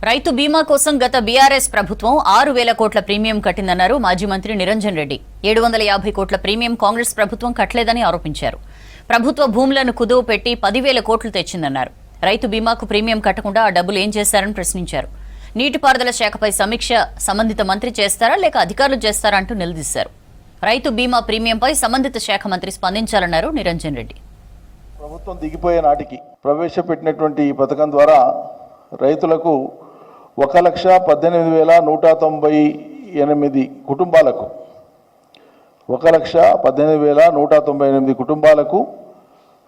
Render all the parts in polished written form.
రైతు బీమా కోసం గత బీఆర్ఎస్ ప్రభుత్వం 6,000 కోట్ల ప్రీమియం కట్టిందన్నారు మాజీ మంత్రి నిరంజన్ రెడ్డి. 750 కోట్ల ప్రీమియం కాంగ్రెస్ ప్రభుత్వం కట్టలేదని ఆరోపించారు. ప్రభుత్వ భూములను కుదువ పెట్టి 10,000 కోట్లు తెచ్చిందన్నారు. రైతు బీమాకు ప్రీమియం కట్టకుండా ఆ డబ్బులు ఏం చేశారని ప్రశ్నించారు. నీటిపారుదల శాఖపై సమీక్ష సంబంధిత మంత్రి చేస్తారా లేక అధికారులు చేస్తారా అంటూ నిలదీశారు. రైతు బీమా ప్రీమియంపై సంబంధిత శాఖ మంత్రి స్పందించాలన్నారు నిరంజన్ రెడ్డి. ప్రభుత్వం దిగిపోయే నాటికి ప్రవేశపెట్టినటువంటి ఈ పథకం ద్వారా రైతులకు 1,18,198 కుటుంబాలకు 1,18,198 కుటుంబాలకు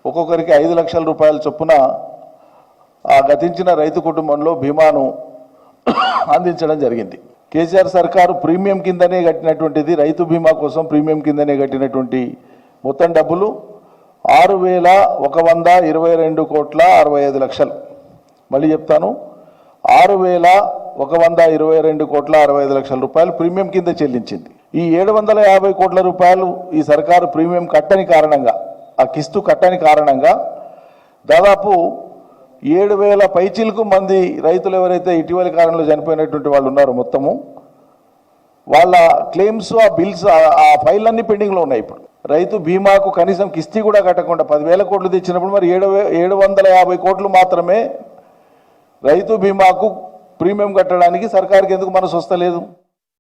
ఒక్కొక్కరికి 5 లక్షల రూపాయల చొప్పున ఆ గతించిన రైతు కుటుంబంలో బీమాను అందించడం జరిగింది. కేసీఆర్ సర్కారు ప్రీమియం కిందనే కట్టినటువంటిది, రైతు బీమా కోసం ప్రీమియం కిందనే కట్టినటువంటి మొత్తం డబ్బులు 6,122 కోట్ల 65 లక్షలు. మళ్ళీ చెప్తాను, 6,122 కోట్ల 65 లక్షల రూపాయలు ప్రీమియం కింద చెల్లించింది. ఈ 750 కోట్ల రూపాయలు ఈ సర్కారు ప్రీమియం కట్టని కారణంగా, ఆ కిస్తు కట్టని కారణంగా దాదాపు 7,000 పైచిలకు మంది రైతులు ఎవరైతే ఇటీవలి కాలంలో చనిపోయినటువంటి వాళ్ళు ఉన్నారో మొత్తము వాళ్ళ క్లెయిమ్స్, ఆ బిల్స్, ఆ ఫైళ్ళన్నీ పెండింగ్లో ఉన్నాయి. ఇప్పుడు రైతు బీమాకు కనీసం కిస్తీ కూడా కట్టకుండా 10,000 కోట్లు తెచ్చినప్పుడు మరి 750 కోట్లు మాత్రమే రైతు బీమాకు ప్రీమియం కట్టడానికి సర్కారుకి ఎందుకు మనసు వస్తలేదు?